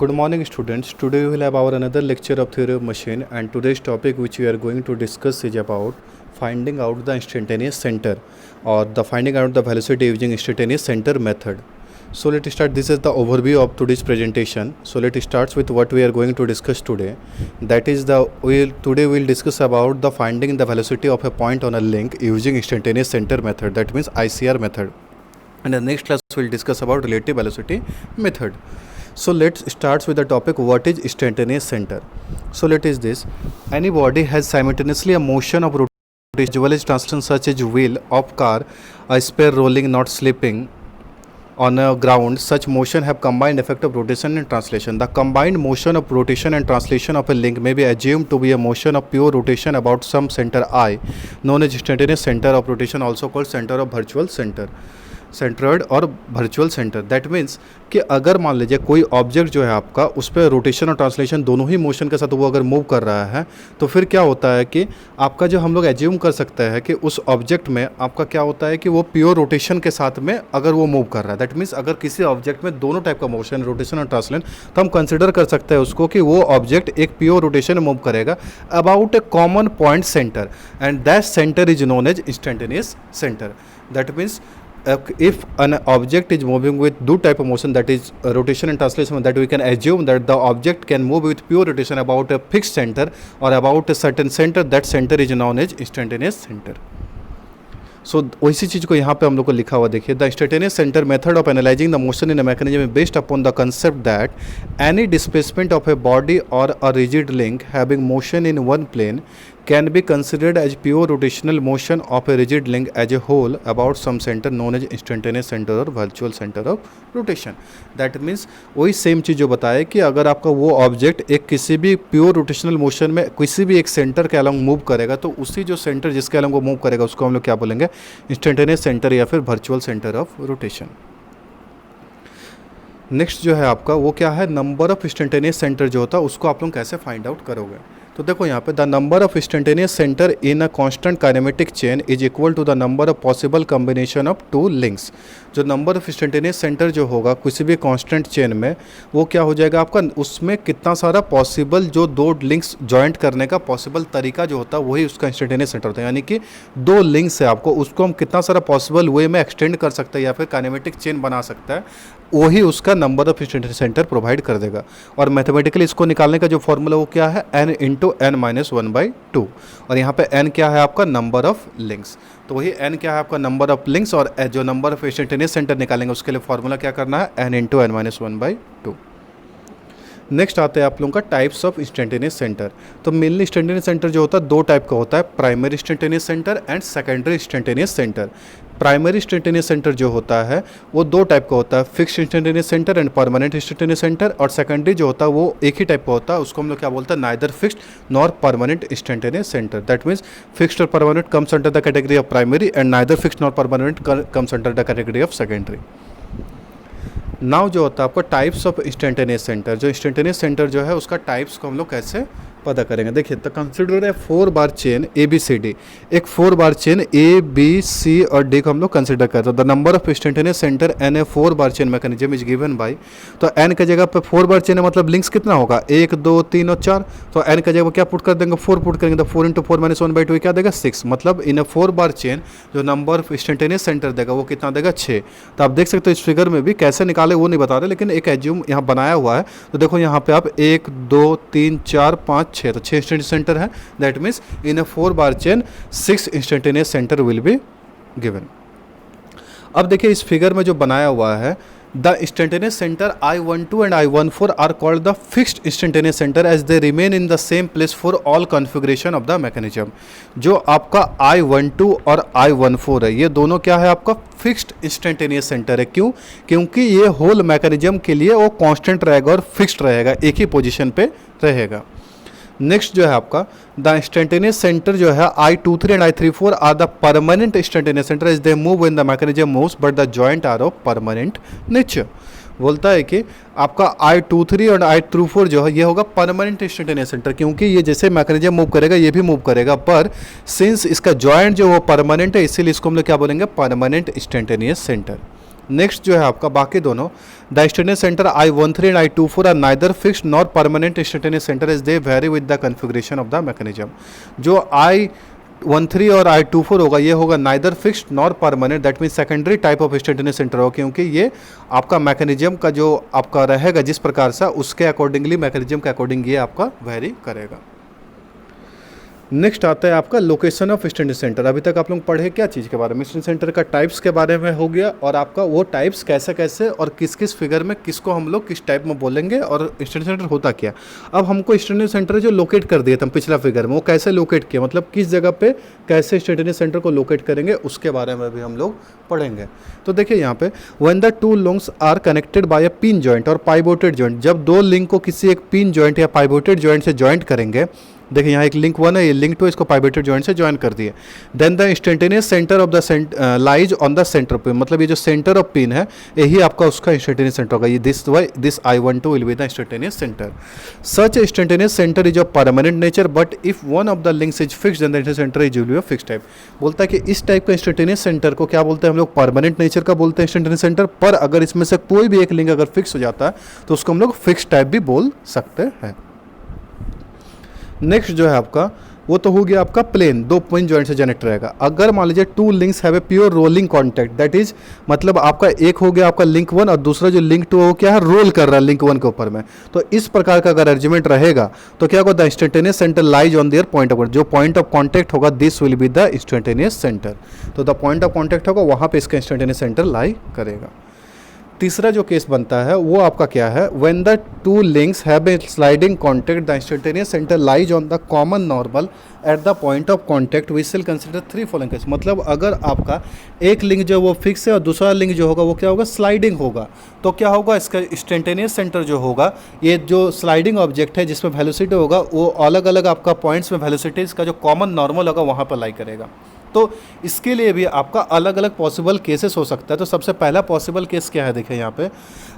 Good morning students. Today we will have our another lecture of theory of machine, and today's topic which we are going to discuss is about finding out the instantaneous center or the finding out the velocity using instantaneous center method. So let's start. This is the overview of today's presentation. So let's start with what we are going to discuss today. That is today we'll discuss about the finding the velocity of a point on a link using instantaneous center method, that means ICR method. And the next class we'll discuss about relative velocity method. So let's start with the topic what is instantaneous center. So let is this: any body has simultaneously a motion of rotation as well as translation such as wheel of car, a spare rolling not slipping on a ground. Such motion have combined effect of rotation and translation. The combined motion of rotation and translation of a link may be assumed to be a motion of pure rotation about some center I, known as instantaneous center of rotation, also called center of virtual center, centroid और virtual centre. That means कि अगर मान लीजिए कोई object जो है आपका उस पर रोटेशन और ट्रांसलेशन दोनों ही मोशन के साथ वो अगर मूव कर रहा है तो फिर क्या होता है कि आपका जो हम लोग एज्यूम कर सकते हैं कि उस ऑब्जेक्ट में आपका क्या होता है कि वो प्योर रोटेशन के साथ में अगर वो मूव कर रहा है. दैट मीन्स अगर किसी ऑब्जेक्ट में दोनों टाइप का मोशन, रोटेशन और ट्रांसलेशन, तो हम कंसिडर कर सकते हैं उसको कि वो ऑब्जेक्ट एक प्योर रोटेशन मूव करेगा about a common point centre, and that centre is known as instantaneous centre. That means if an object is moving with two type of motion, that is rotation and translation, that we can assume that the object can move with pure rotation about a fixed center or about a certain center. That center is known as instantaneous center. सो वैसी चीज़ को यहाँ पे हम लोग को लिखा हुआ देखिए. The instantaneous centre method of analysing the motion in a mechanism based upon the concept that any displacement of a body or a rigid link having motion in one plane can be considered as pure rotational motion of a rigid link as a whole about some center known as instantaneous center or virtual center of rotation. That means वही same चीज़ जो बताया कि अगर आपका वो object एक किसी भी प्योर रोटेशनल मोशन में किसी भी एक सेंटर के अलॉन्ग मूव करेगा तो उसी जो सेंटर जिसके अलॉन्ग वो मूव करेगा उसको हम लोग क्या बोलेंगे, इंस्टेंटेनियस सेंटर या फिर virtual centre of rotation. Next जो है आपका वो क्या है, नंबर ऑफ इंस्टेंटेनियस सेंटर जो होता है उसको आप लोग कैसे फाइंड आउट करोगे. तो देखो यहाँ पे the number of instantaneous centre in a constant kinematic chain is equal to the number of possible combination of two links. जो नंबर ऑफ इंस्टेंटेनियस सेंटर जो होगा किसी भी कांस्टेंट चेन में वो क्या हो जाएगा आपका, उसमें कितना सारा पॉसिबल जो दो लिंक्स जॉइंट करने का पॉसिबल तरीका जो होता है वही उसका इंस्टेंटेनियस सेंटर होता है. यानी कि दो लिंक्स है आपको उसको हम कितना सारा पॉसिबल वे में एक्सटेंड कर सकते हैं या फिर काइनेमेटिक चेन बना सकता है, वही उसका number of instantaneous centre provide कर देगा. और मैथमेटिकली इसको निकालने का जो फॉर्मूला वो क्या है, n इंटू एन माइनस 1/2. और यहाँ पे n क्या है आपका, नंबर ऑफ लिंक्स. तो वही n क्या है आपका, नंबर ऑफ लिंक्स, और जो नंबर ऑफ इंस्टेंटेनियस सेंटर निकालेंगे उसके लिए फॉर्मूला क्या करना है, n into n minus 1/2. Next आते हैं आप लोगों का टाइप्स ऑफ इंस्टेंटेनियस सेंटर. तो मेनली इंस्टेंटेनियस सेंटर जो होता है दो टाइप का होता है, primary instantaneous centre and secondary instantaneous centre. Primary instantaneous centre जो होता है वो दो टाइप का होता है, fixed instantaneous centre and permanent instantaneous centre. और सेकेंडरी जो होता है वो एक ही टाइप का होता है, उसको हम लोग क्या बोलते हैं, neither fixed nor permanent instantaneous centre. That means fixed और permanent comes under the category of primary and neither fixed nor permanent comes under the category of secondary. Now जो होता है आपका टाइप्स ऑफ इंस्टेंटेनियस सेंटर, जो instantaneous centre जो है उसका types को हम लोग कैसे पता करेंगे. देखिए तो कंसिडर है 4 bar chain A B C D. एक 4 बार चेन ए बी सी और डी को हम लोग कंसिडर करते हैं. The number of instantaneous centre in a 4 bar chain mechanism is given by. तो एन के जगह पे 4 बार चेन है मतलब लिंक्स कितना होगा, 1 2 3 और 4. तो एन के जगह क्या पुट कर देंगे, 4 पुट करेंगे. तो 4 इंटू 4 माइनस 1/2 क्या देगा, 6. मतलब इन ए 4 बार चेन जो नंबर ऑफ इंस्टेंटेनियस सेंटर देगा वो कितना देगा, 6. तो आप देख सकते हो इस फिगर में भी कैसे निकाले वो नहीं बता रहे, लेकिन एक एज्यूम यहाँ बनाया हुआ है. तो देखो यहाँ पे आप 1 2 3 4 5 6, तो 6 इंस्टेंटेनियस सेंटर है. That means in a 4 bar chain 6 instantaneous centre will be given. अब देखिए इस फिगर में जो बनाया हुआ है, the instantaneous centre I12 and I14 are called the fixed instantaneous centre as they remain in the same place for all configuration of the mechanism. जो आपका I12 और I14 है ये दोनों क्या है आपका फिक्स्ड इंस्टेंटेनियस सेंटर है. क्यों, क्योंकि ये होल मैकेनिज्म के लिए वो कांस्टेंट रहेगा और फिक्स्ड रहेगा, एक ही पोजीशन पे रहेगा. नेक्स्ट जो है आपका द इंस्टेंटेनियस सेंटर जो है I23 and I34 are the permanent instantaneous centre as they move when the mechanism moves but the joint are of permanent nature. बोलता है कि आपका I23 और I34 जो है ये होगा परमानेंट इंस्टेंटेनियस सेंटर, क्योंकि ये जैसे मैकेनिज्म मूव करेगा ये भी मूव करेगा, पर सिंस इसका जॉइंट जो वो परमानेंट है इसीलिए इसको हम लोग क्या बोलेंगे, परमानेंट इंस्टेंटेनियस सेंटर. नेक्स्ट जो है आपका बाकी दोनों, the instantaneous centre I13 and I24 are neither fixed nor permanent instantaneous centre as they vary with the configuration of the mechanism. जो I13 और I24 होगा ये होगा neither fixed nor permanent, that mean secondary type of instantaneous centre होगा, क्योंकि ये आपका mechanism का जो आपका रहेगा जिस प्रकार से उसके अकॉर्डिंगली मैकेनिज्म के अकॉर्डिंग ये आपका वेरी करेगा। नेक्स्ट आता है आपका लोकेशन ऑफ इंस्टेंटेनियस सेंटर। अभी तक आप लोग पढ़े क्या चीज़ के बारे में, इंस्टेंटेनियस सेंटर का टाइप्स के बारे में हो गया, और आपका वो टाइप्स कैसे कैसे और किस किस फिगर में किसको हम लोग किस टाइप में बोलेंगे और इंस्टेंटेनियस सेंटर होता क्या। अब हमको इंस्टेंटेनियस सेंटर जो लोकेट कर दिया था पिछला फिगर में, वो कैसे लोकेट किया, मतलब किस जगह पे कैसे इंस्टेंटेनियस सेंटर को लोकेट करेंगे उसके बारे में भी हम लोग पढ़ेंगे। तो देखिए यहाँ पे when the two links are connected by a pin joint और पाइवोटेड जॉइंट, जब दो लिंक को किसी एक पिन जॉइंट या पाइवोटेड जॉइंट से जॉइंट करेंगे, देखिए यहाँ एक लिंक 1 है, ये लिंक 2 इसको पाइवोटेड जॉइंट से ज्वाइन कर दिए, then the instantaneous centre of the lies on the centre pin, मतलब ये जो सेंटर ऑफ पिन है यही आपका उसका इंस्टेंटेनियस सेंटर होगा। ये this I12 will be the instantaneous centre. Such instantaneous centre is of permanent nature but if one of the links is fixed then the instantaneous centre is will be of fixed type. बोलता है कि इस type का instantaneous centre को क्या बोलते हैं हम लोग, परमानेंट नेचर का बोलते हैं इंस्टेंटेनियस सेंटर, पर अगर इसमें से कोई भी एक लिंक अगर फिक्स हो जाता है तो उसको हम लोग फिक्स्ड टाइप भी बोल सकते हैं। नेक्स्ट जो है आपका वो तो हो गया आपका प्लेन, दो पिन जॉइंट से जनरेट रहेगा। अगर मान लीजिए two links have a pure rolling contact, that is मतलब आपका एक हो गया आपका लिंक 1 और दूसरा जो लिंक 2 वो क्या है, रोल कर रहा है लिंक 1 के ऊपर में, तो इस प्रकार का अगर अरेंजमेंट रहेगा तो क्या होगा, the instantaneous centre lies on their point of, जो पॉइंट ऑफ कॉन्टैक्ट होगा this will be the instantaneous centre, तो द पॉइंट ऑफ कॉन्टैक्ट होगा वहाँ पे इसका इंस्टेंटेनियस सेंटर लाई करेगा। तीसरा जो केस बनता है वो आपका क्या है, when the two links have a sliding contact the instantaneous centre lies on the common normal at the point of contact we will consider 3 following case. मतलब अगर आपका एक लिंक जो वो फिक्स है और दूसरा लिंक जो होगा वो क्या होगा, स्लाइडिंग होगा, तो क्या होगा इसका इंस्टेंटेनियस सेंटर जो होगा, ये जो स्लाइडिंग ऑब्जेक्ट है जिसमें वेलोसिटी होगा वो अलग अलग आपका पॉइंट्स में वेलोसिटी इसका जो कॉमन नॉर्मल होगा वहाँ पर लाई करेगा। तो इसके लिए भी आपका अलग अलग पॉसिबल केसेस हो सकता है। तो सबसे पहला पॉसिबल केस क्या है, देखिए यहाँ पे,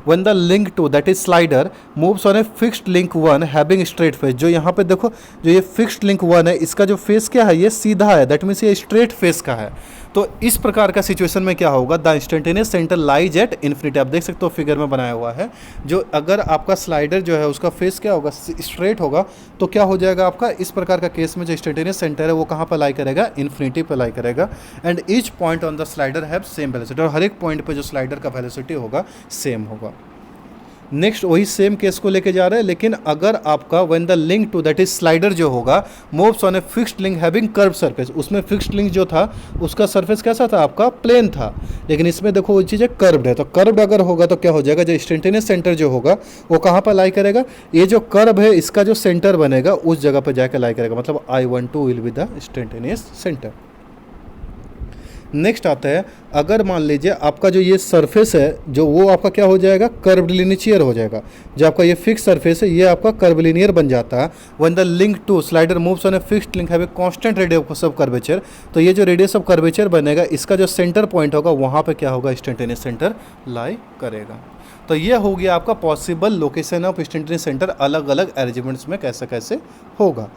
when the link 2 that is slider moves on a fixed link 1 having straight face, जो यहाँ पे देखो जो ये फिक्स्ड लिंक 1 है इसका जो फेस क्या है, ये सीधा है, दैट मीन्स ये स्ट्रेट फेस का है। तो इस प्रकार का सिचुएशन में क्या होगा, the instantaneous centre lies at infinity, आप देख सकते हो फिगर में बनाया हुआ है, जो अगर आपका स्लाइडर जो है उसका फेस क्या होगा, स्ट्रेट होगा, तो क्या हो जाएगा आपका इस प्रकार का केस में जो इंस्टेंटेनियस सेंटर है वो कहाँ पर लाई करेगा, इन्फिनिटी पर लाई करेगा, and each point on the slider have same velocity, और हर एक पॉइंट पे जो स्लाइडर का वेलोसिटी होगा सेम होगा। नेक्स्ट वही सेम केस को लेके जा रहे हैं, लेकिन अगर आपका when the link 2 that is slider जो होगा moves on a fixed link having curve surface, उसमें फिक्स्ड लिंक जो था उसका सरफेस कैसा था आपका, प्लेन था, लेकिन इसमें देखो वो चीज़ कर्व्ड है, तो कर्व्ड अगर होगा तो क्या हो जाएगा, जो इंस्टेंटेनियस सेंटर जो होगा वो कहाँ पर लाई करेगा, ये जो कर्व है इसका जो सेंटर बनेगा उस जगह पर जाकर लाई करेगा, मतलब I12 will be the instantaneous centre. Next आता है, अगर मान लीजिए आपका जो ये सरफेस है जो वो आपका क्या हो जाएगा, कर्व्ड लिनियर हो जाएगा, जो आपका ये फिक्स सरफेस है ये आपका कर्व लिनियर बन जाता है। When the link 2 slider moves on a fixed link have a constant radius of curvature, तो ये जो रेडियस ऑफ कर्वेचर बनेगा इसका जो सेंटर पॉइंट होगा वहाँ पे क्या होगा, इंस्टेंटेनियस सेंटर लाई करेगा। तो ये हो गया आपका possible location of instantaneous centre अलग अलग अरेंजमेंट्स में कैसे कैसे होगा।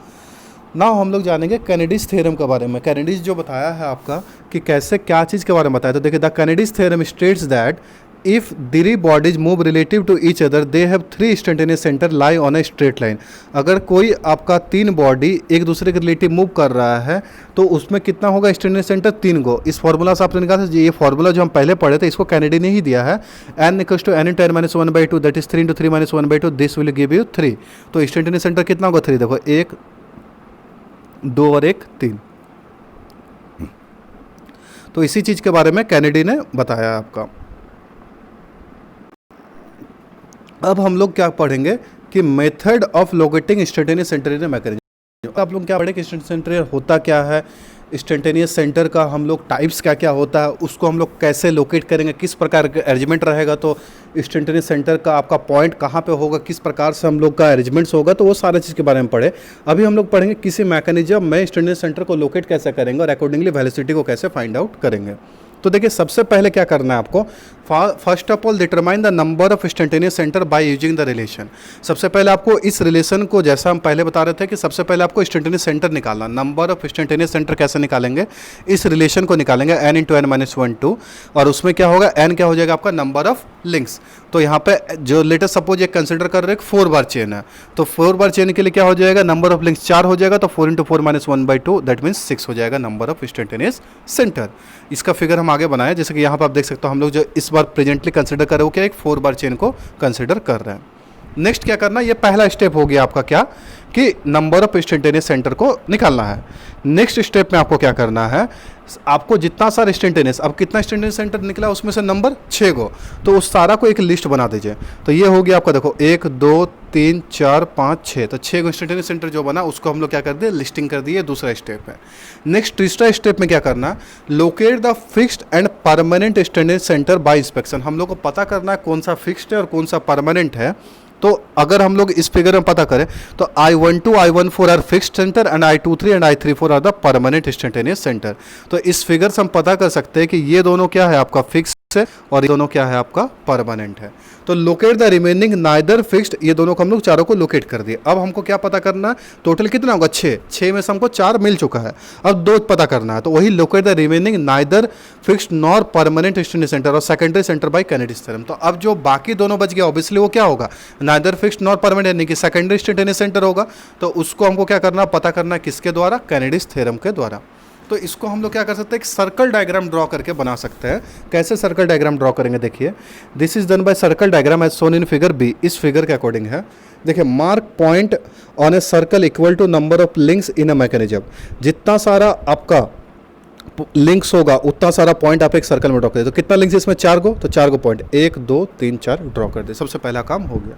नाउ हम लोग जानेंगे कैनेडीज थ्योरम के बारे में। कैनेडीज जो बताया है आपका कि कैसे क्या चीज़ के बारे में बताया, तो देखिए the Kennedy's theorem states that if three bodies move relative to each other they have 3 instantaneous centre lie on a straight line. अगर कोई आपका 3 बॉडी एक दूसरे के रिलेटिव मूव कर रहा है तो उसमें कितना होगा इंस्टेंटेनियस सेंटर, 3 गो। इस फॉर्मूला से आपने निकाला, ये फॉर्मूला जो हम पहले पढ़े थे इसको कैनेडी ने ही दिया है, n equals to n × 10 - 1/2 that is 3 × 3 - 1/2 this will give you 3। तो इंस्टेंटेनियस सेंटर कितना होगा, 3, देखो 1 2 और 1 3। तो इसी चीज के बारे में कैनेडी ने बताया आपका। अब हम लोग क्या पढ़ेंगे कि method of locating instantaneous centre in mechanism. आप लोग क्या पढ़े कि इंस्टेंटेनियस सेंटर होता क्या है, इंस्टेंटेनियस सेंटर का हम लोग टाइप्स क्या क्या होता है, उसको हम लोग कैसे लोकेट करेंगे, किस प्रकार का अरेंजमेंट रहेगा, तो इंस्टेंटेनियस सेंटर का आपका पॉइंट कहाँ पे होगा, किस प्रकार से हम लोग का अरेंजमेंट्स होगा, तो वो सारे चीज़ के बारे में पढ़े। अभी हम लोग पढ़ेंगे किसी मैकेनिज्म में इंस्टेंटेनियस सेंटर को लोकेट कैसे करेंगे और अकॉर्डिंगली वेलोसिटी को कैसे फाइंड आउट करेंगे। तो देखिए सबसे पहले क्या करना है आपको, first of all determine the number of instantaneous centre by using the relation. सबसे पहले आपको इस रिलेशन को, जैसा हम पहले बता रहे थे कि सबसे पहले आपको इंस्टेंटेनियस सेंटर निकालना। नंबर ऑफ इंस्टेंटेनियस सेंटर कैसे निकालेंगे, इस रिलेशन को निकालेंगे n इंटू एन माइनस 1 2, और उसमें क्या होगा, n क्या हो जाएगा आपका नंबर ऑफ लिंक्स। तो यहाँ पे जो लेटेस्ट सपोज एक कंसिडर कर रहे हैं 4 बार चेन है, तो 4 बार चेन के लिए क्या हो जाएगा, नंबर ऑफ लिंक्स 4 हो जाएगा, तो 4 इंटू 4 माइनस 1/2 दैट मीन्स 6 हो जाएगा नंबर ऑफ इंस्टेंटेनियस सेंटर। इसका फिगर हम आगे बनाए, जैसे कि यहाँ पर आप देख सकते हो हम लोग जो इस बार प्रेजेंटली कंसिडर कर रहे हो क्या, एक 4 बार चेन को कंसिडर कर रहे हैं। नेक्स्ट क्या करना है, ये पहला स्टेप हो गया आपका क्या, कि नंबर ऑफ इंस्टेंटेनियस सेंटर को निकालना है। नेक्स्ट स्टेप में आपको क्या करना है, आपको जितना सारा इंस्टेंटेनियस, अब कितना इंस्टेंटेनियस सेंटर निकला उसमें से नंबर 6 को, तो उस सारा को एक लिस्ट बना दीजिए। तो ये हो गया आपका, देखो 1 2 3 4 5 6, तो 6 इंस्टेंटेनियस सेंटर जो बना उसको हम लोग क्या कर दिए, लिस्टिंग कर दिए। दूसरा स्टेप है। नेक्स्ट तीसरा स्टेप में क्या करना, locate the fixed and permanent instantaneous centre bye inspection. हम लोग को पता करना है कौन सा फिक्स्ड है और कौन सा परमानेंट है। तो अगर हम लोग इस फिगर में पता करें तो I12 I14 are fixed centre and I23 and I34 are the permanent instantaneous centre. तो इस फिगर से हम पता कर सकते हैं कि ये दोनों क्या है आपका फिक्स है और ये दोनों क्या है आपका परमानेंट है। तो locate the remaining neither fixed, ये दोनों को हम लोग चारों को लोकेट कर दिए। अब हमको क्या पता करना है, टोटल कितना होगा 6 में से हमको 4 मिल चुका है, अब 2 पता करना है। तो वही locate the remaining neither fixed nor permanent instantaneous centre और secondary centre by Kennedy's theorem. तो अब जो बाकी दोनों बच गया ऑब्वियसली वो क्या होगा, नाइदर फिक्स्ड नॉर परमानेंट, यानी कि सेकेंडरी इंस्टेंटेनियस सेंटर होगा। तो उसको हमको क्या करना, पता करना किसके द्वारा, कैनेडिस थ्योरम के द्वारा। तो इसको हम लोग क्या कर सकते हैं, एक सर्कल डायग्राम ड्रॉ करके बना सकते हैं। कैसे सर्कल डायग्राम ड्रॉ करेंगे, देखिए this is done by circle diagram as shown in figure B. इस फिगर के अकॉर्डिंग है, देखिए mark point on a circle equal to number of links in a mechanism. जितना सारा आपका लिंक्स होगा उतना सारा पॉइंट आप एक सर्कल में ड्रॉ कर दे। तो कितना लिंक्स इसमें 4 को, तो 4 को पॉइंट 1 2 3 4 ड्रॉ कर दे। सबसे पहला काम हो गया।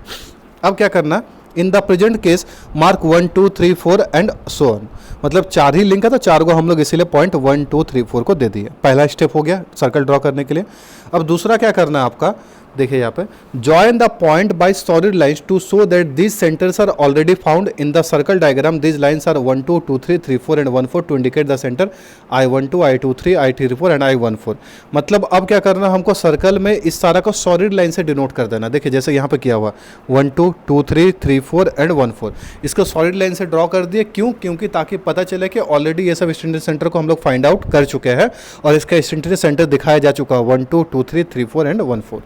अब क्या करना, in the present case mark 1 2 3 4 and so on, मतलब 4 ही लिंक है तो 4 को हम लोग इसीलिए पॉइंट 1 2 3 4 को दे दिए। पहला स्टेप हो गया सर्कल ड्रॉ करने के लिए। अब दूसरा क्या करना है आपका, देखिए यहाँ पे join the point by solid lines to show that these centres are already found in the circle diagram. These lines are 1 2 2 3 3 4 and 1 4 to indicate the centre I12 I23 I34 and I14। मतलब अब क्या करना, हमको circle में इस सारा को solid line से डिनोट कर देना। देखिए जैसे यहाँ पे किया हुआ 1 2 2 3 3 4 एंड 1 4, इसको सॉलिड लाइन से ड्रॉ कर दिए। क्यों, क्योंकि ताकि पता चले कि ऑलरेडी ये सब इंस्टेंटेनियस सेंटर को हम लोग फाइंड आउट कर चुके हैं और इसका इंस्टेंटेनियस सेंटर दिखाया जा चुका है 1 2 2 3 3 4 एंड 1 4।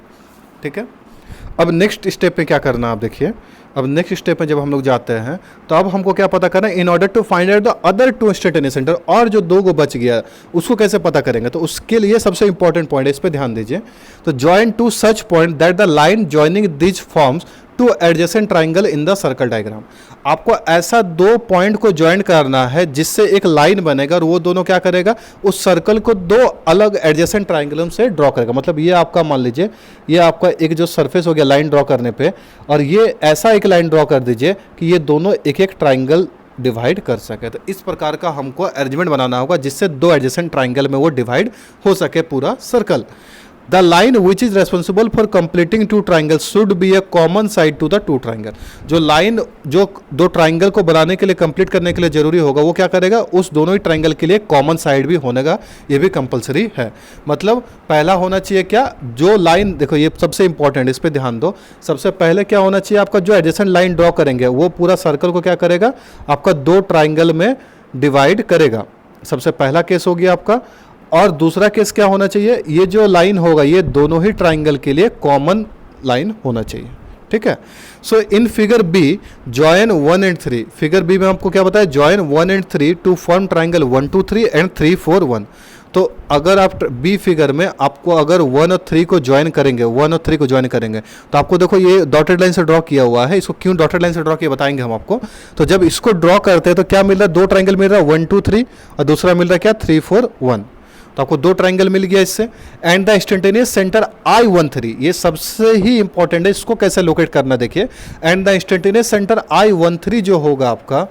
ठीक है। अब नेक्स्ट स्टेप में क्या करना, आप देखिए अब नेक्स्ट स्टेप में जब हम लोग जाते हैं तो अब हमको क्या पता करना है, in order to find out the other 2 instantaneous centre, और जो 2 को बच गया उसको कैसे पता करेंगे। तो उसके लिए सबसे इंपॉर्टेंट पॉइंट है, इस पर ध्यान दीजिए। तो join two such point that the line joining this forms two adjacent triangle in the circle diagram. आपको ऐसा 2 पॉइंट को ज्वाइन करना है जिससे एक लाइन बनेगा और वो दोनों क्या करेगा, उस सर्कल को 2 अलग एडजेसेंट ट्राइंगल से ड्रॉ करेगा। मतलब ये आपका मान लीजिए ये आपका एक जो सरफेस हो गया लाइन ड्रॉ करने पे, और ये ऐसा एक लाइन ड्रॉ कर दीजिए कि ये दोनों एक एक ट्राइंगल डिवाइड कर सके। तो इस प्रकार का हमको अरेंजमेंट बनाना होगा जिससे 2 एडजेसेंट ट्राइंगल में वो डिवाइड हो सके पूरा circle. The line which is responsible for completing 2 triangles should be a common side to the 2 triangle। जो लाइन जो 2 ट्राइंगल को बनाने के लिए कंप्लीट करने के लिए जरूरी होगा वो क्या करेगा, उस दोनों ही ट्राइंगल के लिए कॉमन साइड भी होने का, ये भी कंपलसरी है। मतलब पहला होना चाहिए क्या, जो लाइन, देखो ये सबसे इंपॉर्टेंट, इस पर ध्यान दो। सबसे पहले क्या होना चाहिए, आपका जो एडजेसेंट लाइन ड्रॉ करेंगे वो पूरा सर्कल को क्या करेगा, आपका 2 ट्राइंगल में डिवाइड करेगा। सबसे पहला केस हो गया आपका। और दूसरा केस क्या होना चाहिए, ये जो लाइन होगा ये दोनों ही ट्राइंगल के लिए कॉमन लाइन होना चाहिए। ठीक है। So in figure B join 1 and 3, figure B में आपको क्या बताया, join 1 and 3 to form triangle 1 2 3 and 3 4 1। तो अगर आप बी फिगर में आपको अगर 1 और 3 को ज्वाइन करेंगे, 1 और 3 को ज्वाइन करेंगे, तो आपको देखो ये डॉटेड लाइन से ड्रॉ किया हुआ है। इसको क्यों डॉटेड लाइन से ड्रॉ किया बताएंगे हम आपको। तो जब इसको ड्रॉ करते हैं तो क्या मिल रहा है, 2 ट्राइंगल मिल रहा है 1 2 3 और दूसरा मिल रहा है क्या 3 4 1। तो आपको 2 ट्राइंगल मिल गया इससे। And the instantaneous centre I13, ये सबसे ही इंपॉर्टेंट है, इसको कैसे लोकेट करना देखिए। And the instantaneous centre I13 जो होगा आपका,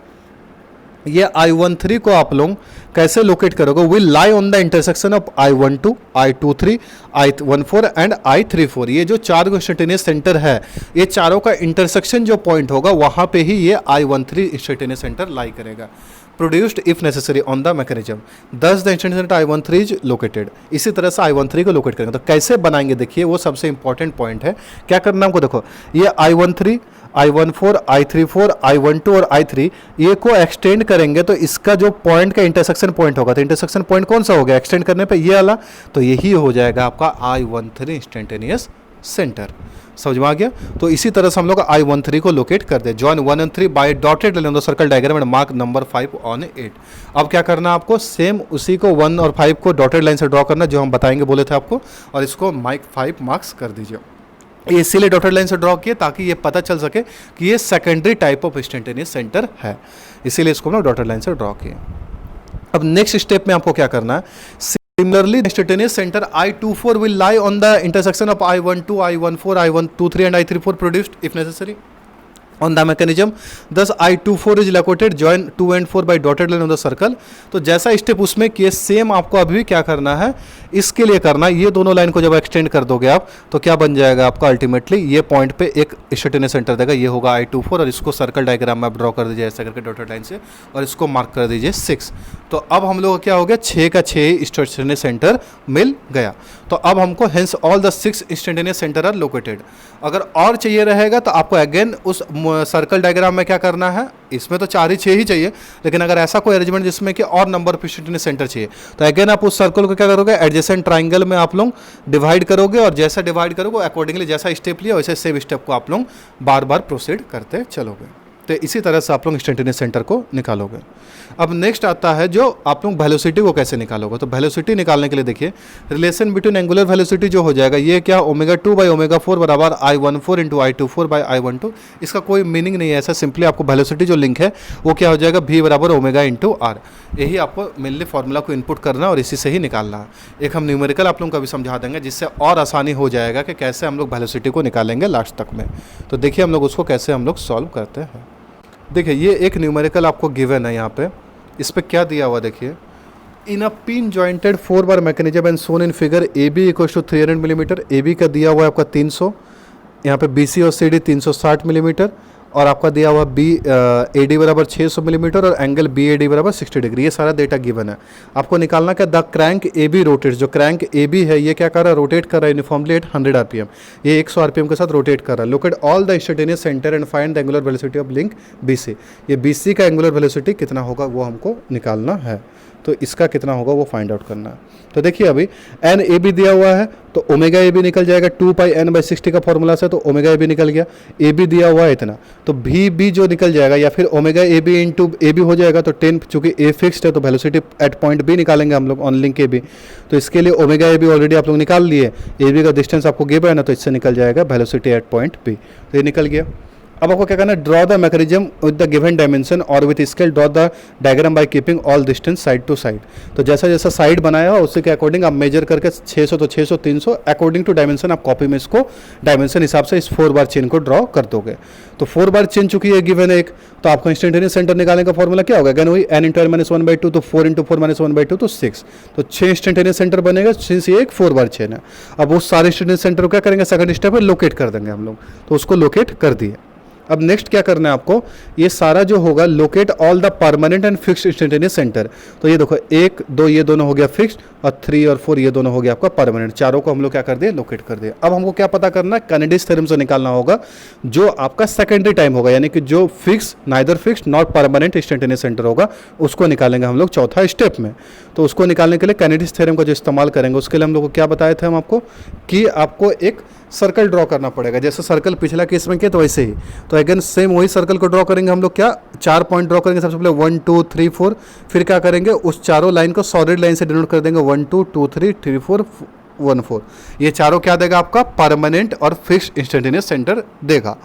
ये I13 को आप लोग कैसे लोकेट करोगे, will lie on the intersection of I12 I23 I14 and I34। ये जो 4 इंस्टेंटेनियस सेंटर है, ये चारों का इंटरसेक्शन जो पॉइंट होगा वहाँ पे ही ये I13 इंस्टेंटेनियस सेंटर लाई करेगा। Produced if necessary on the mechanism, thus the instantaneous centre I13 is located. इसी तरह से I13 को लोकेट करेंगे। तो कैसे बनाएंगे देखिए, वो सबसे इंपॉर्टेंट पॉइंट है। क्या करना हमको, देखो ये I13, I14, I34, I12 और I3 ये को एक्सटेंड करेंगे तो इसका जो पॉइंट का इंटरसेक्शन पॉइंट होगा, तो इंटरसेक्शन पॉइंट कौन सा हो गया एक्सटेंड करने पे, ये वाला, तो यही हो जाएगा आपका I13 इंस्टेंटेनियस सेंटर। समझ में आ गया। तो इसी तरह से हम लोग I13 को लोकेट कर दे। Join 1 and 3 by dotted line on the circle diagram and mark number 5 on 8। अब क्या करना है आपको, सेम उसी को 1 और 5 को डॉटेड लाइन से ड्रॉ करना जो हम बताएंगे बोले थे आपको, और इसको माइक 5 मार्क्स कर दीजिए। ये इसीलिए डॉटेड लाइन से ड्रॉ किए ताकि ये पता चल सके कि ये secondary type of instantaneous centre है, इसीलिए इसको हम लोग डॉटेड लाइन से ड्रॉ किए। अब नेक्स्ट स्टेप में आपको क्या करना है, similarly instantaneous centre I24 will lie on the intersection of I12, I14, I123 and I34 produced if necessary on the mechanism, thus I24 is located join 2 and 4 by dotted line on the circle। तो जैसा step उसमें किए same आपको अभी भी क्या करना है, इसके लिए करना है, ये दोनों लाइन को जब एक्सटेंड कर दोगे आप तो क्या बन जाएगा आपका, अल्टीमेटली ये पॉइंट पे एक इंस्टेंटेनियस सेंटर देगा, ये होगा I24 और इसको सर्कल डायग्राम में आप ड्रॉ कर दीजिए ऐसा करके डॉटेड लाइन से, और इसको मार्क कर दीजिए 6। तो अब हम लोग क्या हो गया, 6 का 6 इंस्टेंटेनियस सेंटर मिल गया। तो अब हमको hence all the 6 instantaneous centre are located. अगर और चाहिए रहेगा तो आपको अगेन उस सर्कल डायग्राम में क्या करना है, इसमें तो 4 ही 6 ही चाहिए, लेकिन अगर ऐसा कोई अरेंजमेंट जिसमें कि और नंबर ऑफ इंस्टेंटेनियस सेंटर चाहिए तो अगेन आप उस सर्कल को क्या करोगे, एडजेसेंट ट्राइंगल में आप लोग डिवाइड करोगे, और जैसा डिवाइड करोगे अकॉर्डिंगली जैसा स्टेप लिया वैसे सेम स्टेप को आप लोग बार बार प्रोसीड करते चलोगे। तो इसी तरह से आप लोग इंस्टेंटेनियस सेंटर को निकालोगे। अब नेक्स्ट आता है जो आप लोग वेलोसिटी को कैसे निकालोगे। तो वेलोसिटी निकालने के लिए देखिए, रिलेशन बिटवीन एंगुलर वेलोसिटी जो हो जाएगा ये क्या, ω2 बाई ω4 बराबर I14 into I24 by I12। इसका कोई मीनिंग नहीं है, ऐसा सिंपली आपको वेलोसिटी जो लिंक है वो क्या हो जाएगा, V बराबर ω इंटू आर। यही आपको मेनली फॉर्मूला को इनपुट करना और इसी से ही निकालना है। एक हम न्यूमेरिकल आप लोगों को अभी समझा देंगे जिससे और आसानी हो जाएगा कि कैसे हम लोग वेलोसिटी को निकालेंगे लास्ट तक में। तो देखिए हम लोग उसको कैसे हम लोग सॉल्व करते हैं। देखिए ये एक न्यूमेरिकल आपको गिवन है यहाँ पे, इस पे क्या दिया हुआ देखिए, in a pin jointed 4 bar mechanism and shown in figure A B equal to 300 millimetre. A B का दिया हुआ है आपका 300, यहाँ पे बी सी और सी डी 360 मिलीमीटर, और आपका दिया हुआ बी ए डी बराबर 600 मिलीमीटर और एंगल बी ए डी बराबर 60 डिग्री। ये सारा डेटा गिवन है। आपको निकालना क्या, the crank A B rotates, जो क्रैंक ए बी है ये क्या कर रहा है, रोटेट कर रहा है यूनिफॉर्मली एट 100 आरपीएम। ये 100 आरपीएम के साथ रोटेट कर रहा है। Locate all the instantaneous centre and find the angular velocity of link B C. ये बी सी का एंगुलर वेलोसिटी कितना होगा वो हमको निकालना है, तो इसका कितना होगा वो फाइंड आउट करना है। तो देखिए अभी एन ए बी दिया हुआ है तो ओमेगा ए बी निकल जाएगा 2 पाई एन बाई 60 का फॉर्मूला से, तो ओमेगा ए बी निकल गया। ए बी दिया हुआ है इतना, तो भी बी जो निकल जाएगा या फिर omega A B into A B हो जाएगा। तो 10 चूंकि ए फिक्स्ड है तो वेलोसिटी एट पॉइंट बी निकालेंगे हम लोग ऑन लिंक ए बी। तो इसके लिए ओमेगा ए बी ऑलरेडी आप लोग निकाल लिए, ए बी का डिस्टेंस आपको गिव है ना, तो इससे निकल जाएगा वेलोसिटी एट पॉइंट बी। तो ये निकल गया। अब आपको क्या करना है, draw the mechanism with the given dimension और with scale draw the diagram by keeping all distance side to side. तो जैसा जैसा साइड बनाया हो उसी के अकॉर्डिंग आप मेजर करके 600 तो 600 300 अकॉर्डिंग टू डायमेंशन आप कॉपी में इसको डायमेंशन हिसाब से इस 4 बार चेन को ड्रॉ कर दोगे। तो 4 बार चेन चुकी है गिवन एक, तो आपको इंस्टेंटेनियस सेंटर निकालने का फॉर्मूला क्या होगा, अगेन वही एन इंटू एन माइनस 1/2, तो 4 इंटू 4 माइनस 1/2 तो 6। तो 6 इंस्टेंटेनियस सेंटर बनेगा सिंस ये एक 4 बार चेन है। अब वो सारे इंस्टेंटेनियस सेंटर को क्या करेंगे, सेकंड स्टेप में लोकेट कर देंगे हम लोग, तो उसको लोकेट कर दिए। अब नेक्स्ट क्या करना है आपको, ये सारा जो होगा locate all the permanent and fixed instantaneous centre. तो ये देखो 1 2 ये दोनों हो गया फिक्स्ड, और 3 और 4 ये दोनों हो गया आपका परमानेंट। चारों को हम लोग क्या कर दिए, लोकेट कर दिए। अब हमको क्या पता करना है, कैनेडिस थ्योरम से निकालना होगा जो आपका सेकेंडरी टाइम होगा, यानी कि जो fix neither fixed not permanent instantaneous centre होगा उसको निकालेंगे हम लोग चौथा स्टेप में। तो उसको निकालने के लिए कैनेडिस थ्योरम का जो इस्तेमाल करेंगे उसके लिए हम लोग को क्या बताए थे हम आपको, कि आपको एक सर्कल ड्रॉ करना पड़ेगा। जैसे सर्कल पिछला केस में किया तो वैसे ही, तो अगेन सेम वही सर्कल को ड्रॉ करेंगे हम लोग। क्या 4 पॉइंट ड्रॉ करेंगे, सबसे पहले 1 2 3 4, फिर क्या करेंगे उस चारों लाइन को सॉलिड लाइन से डिनोट कर देंगे 1 2 2 3 3 4 1 4। ये चारों क्या देगा आपका, परमानेंट और फिक्स्ड इंस्टेंटेनियस सेंटर देगा।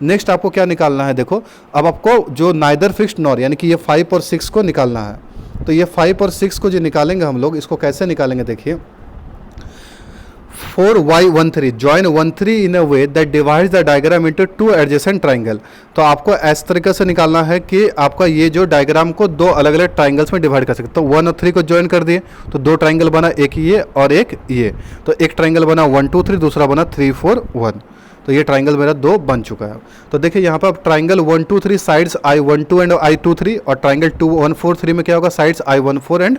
नेक्स्ट आपको क्या निकालना है, देखो अब आपको जो नाइदर फिक्स्ड नॉर यानी कि ये 5 और 6 को निकालना है। तो ये 5 और 6 को जो निकालेंगे हम लोग, इसको कैसे निकालेंगे देखिए, 4y13 join 13 in a way that divides the diagram into 2 adjacent triangle। तो आपको इस तरीके से निकालना है कि आपका ये जो डायग्राम को 2 अलग अलग ट्राइंगल्स में डिवाइड कर सकते। तो 1 और 3 को ज्वाइन कर दिए तो 2 ट्राइंगल बना, एक ये और एक ये। तो एक ट्राइंगल बना 1 2 3, दूसरा बना 3 4 1। तो ये ट्राइंगल मेरा 2 बन चुका है। तो देखिए यहाँ पर अब triangle 1 2 3 sides I12 and I23, और ट्राइंगल 2 1 4 3 में क्या होगा, साइड्स I14 एंड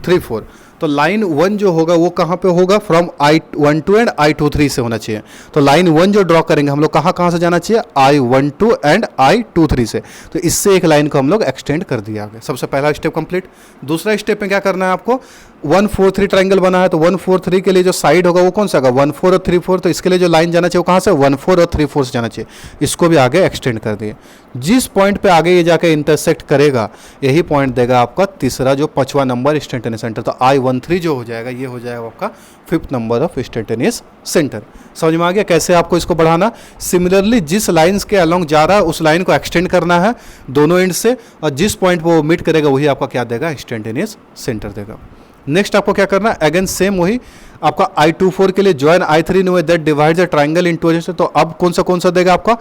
3 4। तो लाइन 1 जो होगा वो कहाँ पे होगा, फ्रॉम I12 एंड I23 से होना चाहिए। तो लाइन 1 जो ड्रॉ करेंगे हम लोग कहाँ से जाना चाहिए, I12 एंड I23 से। तो इससे एक लाइन को हम लोग एक्सटेंड कर दिया आगे। सबसे पहला स्टेप कंप्लीट। दूसरा स्टेप में क्या करना है आपको, 1 4 3 ट्राइंगल बना है, तो 1 4 3 के लिए जो साइड होगा वो कौन सा होगा, 1 4 और 3 4। तो इसके लिए जो लाइन जाना चाहिए वो कहाँ से, 1 4 और 3 4 से जाना चाहिए। इसको भी आगे एक्सटेंड कर दिए। जिस पॉइंट पे आगे ये जाके इंटरसेक्ट करेगा यही पॉइंट देगा आपका तीसरा जो 5वां नंबर इंस्टेंटेनियस सेंटर। तो I13 जो हो जाएगा ये हो जाएगा आपका 5th number of instantaneous centre. समझ में आ गया कैसे आपको इसको बढ़ाना। सिमिलरली जिस लाइंस के अलोंग जा रहा है उस लाइन को एक्सटेंड करना है दोनों एंड से, और जिस पॉइंट पर वो मीट करेगा वही आपका क्या देगा, इंस्टेंटेनियस सेंटर देगा। नेक्स्ट आपको क्या करना है, अगेन सेम वही आपका I24 के लिए join I3 way that divide the triangle into. तो अब कौन सा देगा आपका,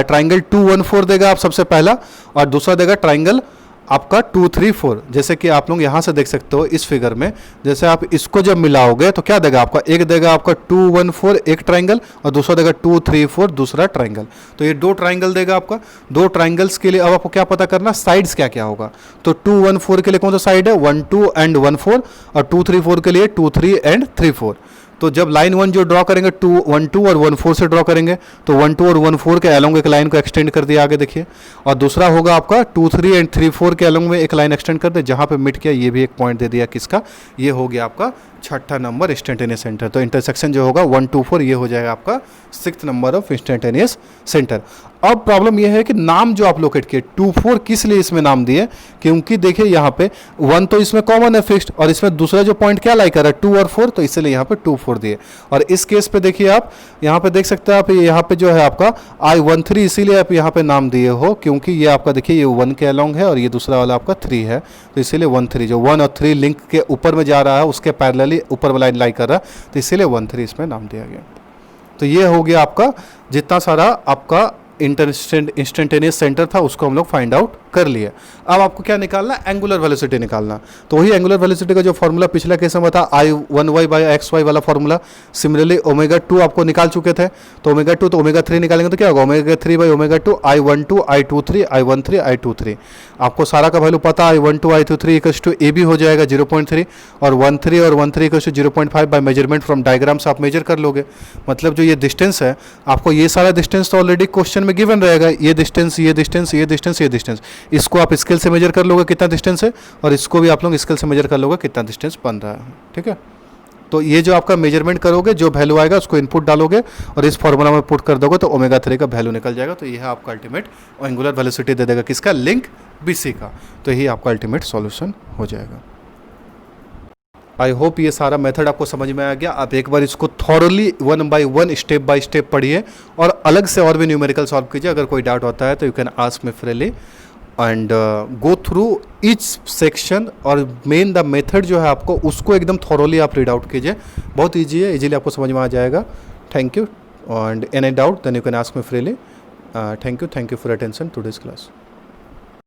ट्राइंगल 2 1 4 देगा आप सबसे पहला, और दूसरा देगा ट्राइंगल आपका 2 3 4। जैसे कि आप लोग यहाँ से देख सकते हो इस फिगर में, जैसे आप इसको जब मिलाओगे तो क्या देगा आपका, एक देगा आपका 2 1 4 एक ट्राइंगल, और दूसरा देगा 2 3 4 दूसरा ट्राइंगल। तो ये 2 ट्राइंगल देगा आपका। 2 ट्राइंगल्स के लिए अब आपको क्या पता करना, साइड्स क्या क्या होगा। तो 2 1 4 के लिए कौन सा साइड है, 1 2 एंड 1 4, और 2 3 4 के लिए 2 3 एंड 3 4। तो जब लाइन 1 जो ड्रॉ करेंगे 2 1 2 और 1 4 से ड्रॉ करेंगे, तो 1 2 और 1 4 के अलोंग एक लाइन को एक्सटेंड कर दिया आगे देखिए। और दूसरा होगा आपका 2 3 एंड 3 4 के अलोंग में एक लाइन एक्सटेंड कर दे, जहाँ पे मिट किया ये भी एक पॉइंट दे दिया किसका, ये हो गया आपका 6ठा नंबर इंस्टेंटेनियस सेंटर। तो इंटरसेक्शन जो होगा 1 2 4 ये हो जाएगा आपका 6th number of instantaneous centre. अब प्रॉब्लम यह है कि नाम जो आप लोकेट किए 2 4 किस लिए इसमें नाम दिए, क्योंकि देखिए यहाँ पे 1 तो इसमें कॉमन है फिक्स्ड, और इसमें दूसरा जो पॉइंट क्या लाई कर रहा है 2 और 4, तो इसलिए यहाँ पे 2 4 दिए। और इस केस पे देखिए आप यहाँ पे देख सकते हैं आप, यहाँ पे जो है आपका I13 इसीलिए आप यहाँ पे नाम दिए हो, क्योंकि ये आपका देखिए ये 1 के अलोंग है और ये दूसरा वाला आपका 3 है, तो इसीलिए 1 3 जो 1 और 3 लिंक के ऊपर में जा रहा है उसके पैरेलली ऊपर वाला लाइन लाई कर रहा है, तो इसीलिए 1 3 इसमें नाम दिया गया। तो ये हो गया आपका जितना सारा आपका इंस्टेंटेनियस सेंटर था उसको हम लोग फाइंड आउट कर लिए। अब आपको क्या निकालना, एंगुलर वेलोसिटी निकालना। तो वही एंगुलर वेलोसिटी का जो फॉर्मूला पिछला केस में था I1y/xy वाला फॉर्मूला, सिमिलरली ω2 आपको निकाल चुके थे। तो ω2 तो ω3 निकालेंगे तो क्या होगा, ω3/ω2 I12 I23 I13 I23। आपको सारा का वैल्यू पता, I12 I23 equals to AB हो जाएगा 0.3, और 13 और 13 equals to 0.5 by measurement from diagrams आप मेजर कर लोगे। मतलब जो ये डिस्टेंस है आपको, ये सारा डिस्टेंस तो ऑलरेडी क्वेश्चन में गिवन रहेगा, ये डिस्टेंस ये डिस्टेंस ये डिस्टेंस ये डिस्टेंस, इसको आप स्केल से मेजर कर लोगे कितना डिस्टेंस है, और इसको भी आप लोग स्केल से मेजर कर लोगे कितना डिस्टेंस बन रहा है। ठीक है, तो ये जो आपका मेजरमेंट करोगे जो वैल्यू आएगा उसको इनपुट डालोगे और इस फॉर्मूला में पुट कर दोगे तो ω3 का वैल्यू निकल जाएगा। तो यह आपका अल्टीमेट एंगुलर वेलोसिटी दे देगा किसका, लिंक BC का। तो यही आपका अल्टीमेट सॉल्यूशन हो जाएगा। आई होप ये सारा मेथड आपको समझ में आ गया। आप एक बार इसको thoroughly 1 by 1 step by step पढ़िए और अलग से और भी न्यूमेरिकल सॉल्व कीजिए। अगर कोई डाउट होता है तो you can ask me freely and go through each section, और मेन द मेथड जो है आपको उसको एकदम थॉरली आप रीड आउट कीजिए। बहुत ईजी है, इजीली आपको समझ में आ जाएगा। Thank you, and any doubt then you can ask me freely. Thank you for attention to this class.